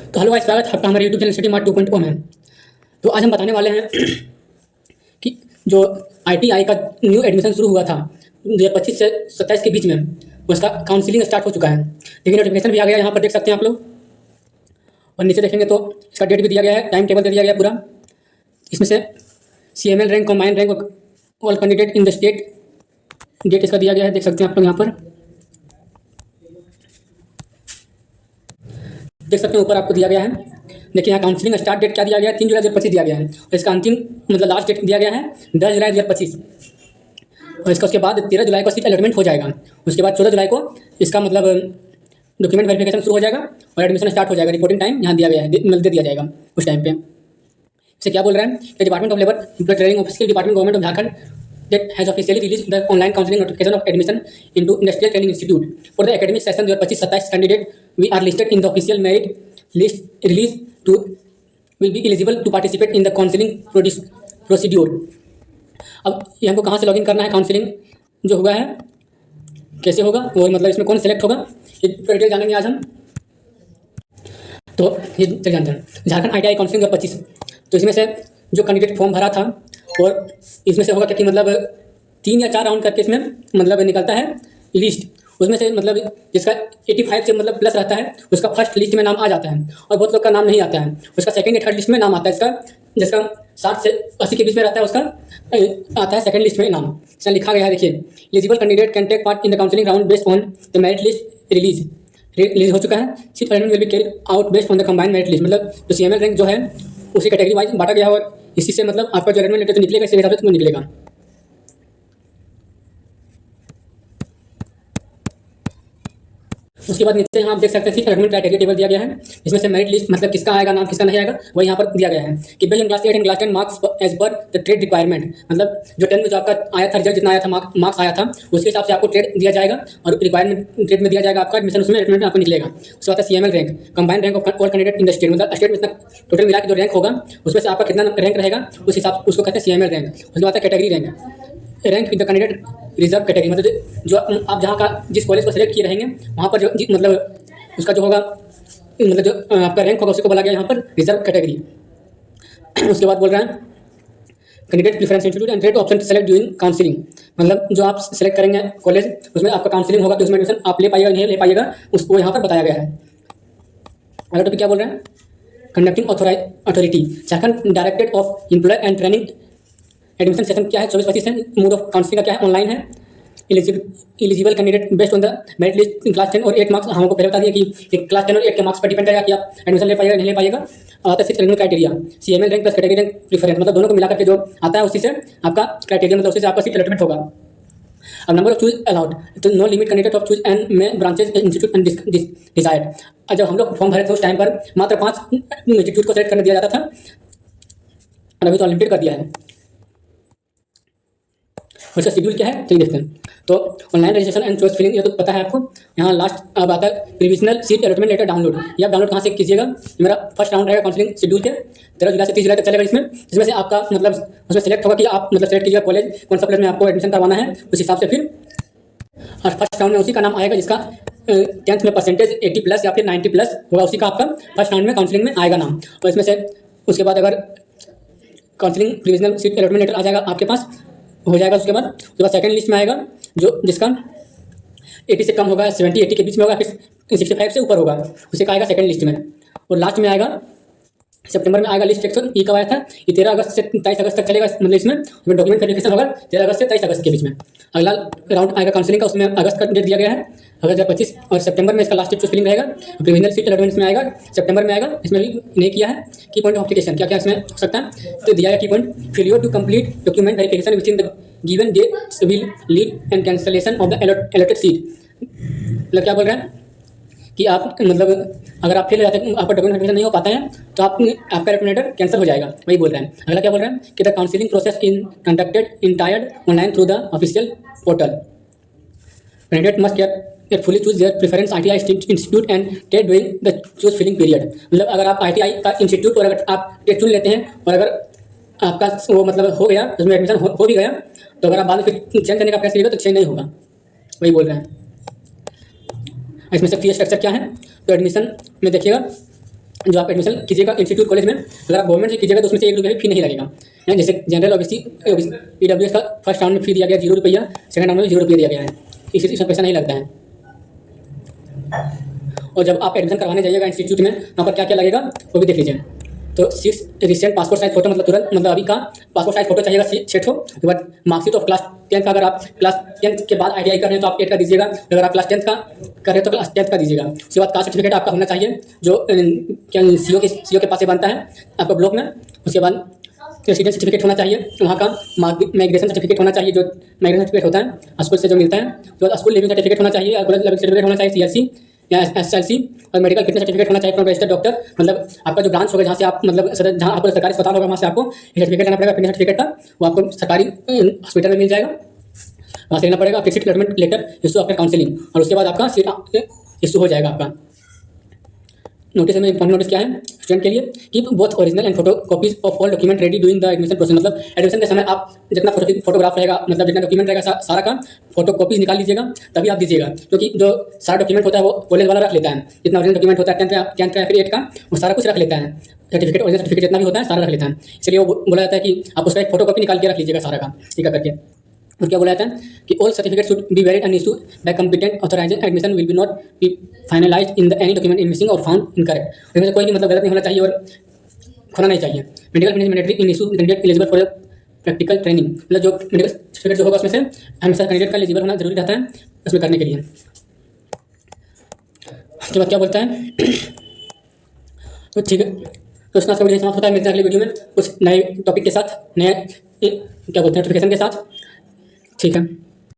तो hello guys, स्वागत है आपका हमारे यूट्यूब चैनल स्टडी मार्ट 2.0 में। तो आज हम बताने वाले हैं कि जो आईटीआई का न्यू एडमिशन शुरू हुआ था 2025 से 27 के बीच में, उसका काउंसलिंग स्टार्ट हो चुका है। लेकिन नोटिफिकेशन भी आ गया, यहाँ पर देख सकते हैं आप लोग। और नीचे देखेंगे तो इसका डेट भी दिया गया है, टाइम टेबल दे दिया गया पूरा। इसमें से CML rank, combined rank, all candidate in the state, date इसका दिया गया है, देख सकते हैं आप लोग यहाँ पर। देख सकते हैं ऊपर आपको दिया गया है। देखिए यहाँ काउंसलिंग स्टार्ट डेट क्या दिया गया है, 3 जुलाई 2025 दिया गया है। और इसका अंतिम मतलब लास्ट डेट दिया गया है 10 जुलाई 2025। और इसका उसके बाद 13 जुलाई को सीट अलॉटमेंट हो जाएगा। उसके बाद 14 जुलाई को इसका मतलब डॉक्यूमेंट वेरिफिकेशन शुरू हो जाएगा और एडमिशन स्टार्ट हो जाएगा। रिपोर्टिंग टाइम यहाँ दिया गया है, मतलब दे दिया जाएगा उस टाइम पे। इसे क्या बोल रहा है कि department of labour employ training office के department government of Jharkhand that has officially released the online counseling notification of admission into Industrial Training Institute for the academic session 2025-27 candidate we are listed in the official merit list release to will be eligible to participate in the counseling procedure। अब ये हमको कहाँ से login करना है, counselling जो हुआ है कैसे होगा और मतलब इसमें कौन सिलेक्ट होगा, ये डिटेल जानेंगे आज हम। तो ये चल जानते हैं झारखंड ITI काउंसलिंग 2025। तो इसमें से जो कैंडिडेट फॉर्म भरा था और इसमें से होगा क्या कि मतलब 3 या 4 राउंड करके इसमें मतलब निकलता है लिस्ट। उसमें से मतलब जिसका 85 से मतलब प्लस रहता है उसका फर्स्ट लिस्ट में नाम आ जाता है, और बहुत लोग का नाम नहीं आता है, उसका सेकंड या थर्ड लिस्ट में नाम आता है। इसका जिसका 60 से 80 के बीच में रहता है उसका आता है सेकंड लिस्ट में नाम। इसमें लिखा गया है, देखिए eligible candidate can take part in the counselling round based on the merit list release हो चुका है। Seat allotment will be carried out based on the combined merit list. मतलब जो CML रैंक जो है उसी कैटेगरी वाइज बांटा गया है और इसी से मतलब आपका जो अलॉटमेंट लेटर जो निकलेगा इसी हिसाब से तुम्हें निकलेगा। उसके बाद नीचे यहाँ आप देख सकते हैं अलॉटमेंट क्राइटेरिया टेबल दिया गया है। इसमें से मेरिट लिस्ट मतलब किसका आएगा नाम, किसका नहीं आएगा, वो यहाँ पर दिया गया है कि based on class 8 and class 10 marks as per the trade requirement. मतलब जो 10 में जो आपका आया था रिजल्ट जितना आया था मार्क्स आया था उसके हिसाब से आपको ट्रेड दिया जाएगा और रिक्वायरमेंट ट्रेड में दिया जाएगा आपका एडमिशन, उसमें अलॉटमेंट आपको निकलेगा। उसके बाद CML rank, combined rank of all candidate in the state, मतलब स्टेट में इतना टोटल मिला के जो रैंक होगा उसमें से आपका कितना रैंक रहेगा उस हिसाब उसको कहते हैं CML रैंक। उसके बाद category rank with the candidate reserve category, मतलब जो आप जहाँ का जिस कॉलेज को सिलेक्ट किए रहेंगे वहाँ पर जो मतलब उसका जो होगा मतलब जो आपका रैंक होगा उसी को बोला गया यहाँ पर रिजर्व कैटेगरी। उसके बाद बोल रहे हैं candidate preference institute and rate option to select during counselling, मतलब जो आप सिलेक्ट करेंगे कॉलेज उसमें आपका काउंसलिंग होगा कि उसमें एडमिशन आप ले पाइएगा नहीं ले पाइएगा उसको यहाँ पर बताया गया है। अगला टॉपिक क्या बोल रहे हैं, conducting authority Jharkhand directorate of employ and training admission session क्या है 24-25 है। मोड ऑफ काउंसलिंग का क्या है, ऑनलाइन है। Eligible candidate based on the merit list class 10 और 8 मार्क्स, हमको पहले बता दिया कि क्लास 10 और 8 के मार्क्स पर डिपेंड करेगा कि आप एडमिशन ले पाइएगा नहीं ले पाइएगा। आता है selection criteria CML rank plus category rank preference, मतलब दोनों को मिला करके जो आता है उसी से आपका क्राइटेरिया, मतलब उसी से आपका सीट अलॉटमेंट होगा। अब नंबर ऑफ चूज अलाउड, तो no limit candidate of choose and में ब्रांचेज इंस्टीट्यूट एंड डिसाइड। जब हम लोग फॉर्म भरे थे उस टाइम पर मात्र 5 इंस्टीट्यूट को सेलेक्ट करने दिया जाता था और अभी तो अनलिमिटेड कर दिया है। उसका शेड्यूल क्या है चलिए देखते हैं। तो online registration and choice filling ये तो पता है आपको। यहाँ लास्ट अब आता है provisional seat allotment letter download. ये आप डाउनलोड कहाँ से कीजिएगा, मेरा फर्स्ट राउंड रहेगा काउंसलिंग शेड्यूल के 13 जुलाई से 30 जुलाई तक चलेगा। इसमें से आपका मतलब उसमें सेलेक्ट होगा कि आप मतलब सेलेक्ट कीजिएगा कॉलेज कौन सा कॉलेज में आपको एडमिशन करवाना है, उस हिसाब से फिर और फर्स्ट राउंड में उसी का नाम आएगा जिसका 10th में परसेंटेज 80+ या फिर 90+ होगा, उसी का आपका फर्स्ट राउंड में काउंसलिंग में आएगा नाम। और इसमें से उसके बाद अगर counselling provisional seat allotment letter आ जाएगा आपके पास हो जाएगा। उसके बाद सेकंड लिस्ट में आएगा जो जिसका 80 से कम होगा, 70-80 के बीच में होगा, फिर 65 से ऊपर होगा, उसे का आएगा सेकंड लिस्ट में। और लास्ट में आएगा सितंबर में आएगा लिस्ट सेक्शन। ये कब आया था, ये 13 अगस्त से 23 अगस्त तक चलेगा, मतलब इसमें डॉक्यूमेंट वेरिफिकेशन होगा 13 अगस्त से 23 अगस्त के बीच में। अगला राउंड आएगा काउंसलिंग का, उसमें अगस्त का डेट दिया गया है अगस्त 2025, और सितंबर में इसका लास्ट डेट फिलिंग रहेगा। प्रोविजनल सीट अलॉटमेंट में आएगा सितंबर में आएगा, इसमें भी नहीं किया है। की पॉइंट ऑफ एप्लीकेशन क्या क्या इसमें हो सकता है, तो दिया है की point failure to complete document verification within the given date will lead and cancellation of the allotted seat. मतलब क्या बोल रहे हैं कि आप मतलब अगर आप फेल हो जाते हैं, आपका डॉक्यूमेंट वेरिफिकेशन नहीं हो पाता है तो आपका अलॉटमेंट कैंसिल हो जाएगा, वही बोल रहे हैं। अगला क्या बोल रहे हैं कि the counselling process in conducted entirely online through the official portal. Candidate must carefully choose their preference ITI institute and date doing the choose filling period. मतलब अगर आप ITI का इंस्टीट्यूट और अगर आप टेट चुन लेते हैं और अगर आपका वो मतलब हो गया उसमें एडमिशन हो भी गया तो अगर आप बाद में फिर चेंज करने का प्रयास करिएगा तो चेंज नहीं होगा, वही बोल रहे हैं। इसमें से फी स्ट्रक्चर क्या है, तो एडमिशन में देखिएगा जो आप एडमिशन कीजिएगा इंस्टीट्यूट कॉलेज में, अगर आप गवर्नमेंट से कीजिएगा तो उसमें से 1 रुपया भी फी नहीं लगेगा। जैसे जनरल ओबीसी ईडब्ल्यूएस का फर्स्ट राउंड में फी दिया गया 0 रुपया, सेकंड राउंड में 0 रुपया दिया गया है, इसमें पैसा नहीं लगता है। और जब आप एडमिशन करवाने जाइएगा इंस्टीट्यूट में, वहाँ पर क्या क्या लगेगा वो भी देख लीजिए। तो 6 रिसेंट पासपोर्ट साइज फोटो, मतलब तुरंत, मतलब अभी का पासपोर्ट साइज फोटो चाहिएगा 6 ठो। उसके बाद मार्कशीट ऑफ क्लास 10 का, अगर आप क्लास 10 के बाद ITI कर रहे हैं तो आप 8 का दीजिएगा, अगर आप क्लास 10 का कर रहे हैं तो क्लास 10 का दीजिएगा। उसके बाद कास्ट सर्टिफिकेट आपका होना चाहिए जो क्या CO के पास से बनता है आपका ब्लॉक में। उसके बाद रेसिडेंस सर्टिफिकेट होना चाहिए वहाँ का, माइग्रेशन सर्टिफिकेट होना चाहिए जो माइग्रेशन सर्टिफिकेट होता है स्कूल से जो मिलता है। उसके बाद स्कूल लिविंग सर्टिफिकेट होना चाहिए, कॉलेज लिविंग सर्टिफिकेट होना चाहिए CLC या SLC, और मेडिकल फिटनेस सर्टिफिकेट होना चाहिए फ्रॉम रजिस्टर्ड डॉक्टर, मतलब आपका जो ब्रांच होगा जहाँ से आप, मतलब जहाँ आपको सरकारी अस्पताल होगा वहाँ से आपको ये सर्टिफिकेट लेना पड़ेगा फिटनेस सर्टिफिकेट का, वो आपको सरकारी हॉस्पिटल में मिल जाएगा, वहाँ से लेना पड़ेगा। Fixed allotment letter issue after counselling, और उसके बाद आपका सीट इशू हो जाएगा आपका। नोटिस में इंपॉर्टेंट नोटिस क्या है स्टूडेंट के लिए कि both original and photo copies of all document ready during the admission process, मतलब एडमिशन के समय आप जितना फोटोग्राफ रहेगा, मतलब जितना डॉक्यूमेंट रहेगा सारा का फोटो कॉपीज निकाल लीजिएगा तभी आप दीजिएगा, क्योंकि जो सारा डॉक्यूमेंट होता है वो कॉलेज वाला रख लेता है, जितना ओरिजिनल डॉक्यूमेंट होता है 10th का या फिर 8 का, वो सारा कुछ रख लेता है, सर्टिफिकेट ओरिजिनल सर्टिफिकेट जितना भी होता है सारा रख लेता है। इसलिए वो बोला जाता है कि आप उसका एक फोटो कॉपी निकाल के रख लीजिएगा सारा का, ठीक है करके। और क्या बोला जाता है कि all certificate should be valid and issued by competent authorised, admission will be not be finalised in the any document in missing और फाउंड इनकरेक्ट, इसमें से कोई भी मतलब गलत नहीं होना चाहिए और खोना नहीं चाहिए। Medical fitness mandatory in issue candidate eligible for practical training, मतलब जो मेडिकल सर्टिफिकेट जो होगा उसमें से हमेशा कैंडिडेट का एलिजिबल होना जरूरी रहता है उसमें करने के लिए। उसके बाद क्या बोलता है तो ठीक है, तो उसका वीडियो समाप्त होता है। मिलते हैं अगले वीडियो में कुछ नए टॉपिक के साथ, नए क्या बोलते हैं नोटिफिकेशन के साथ, ठीक है।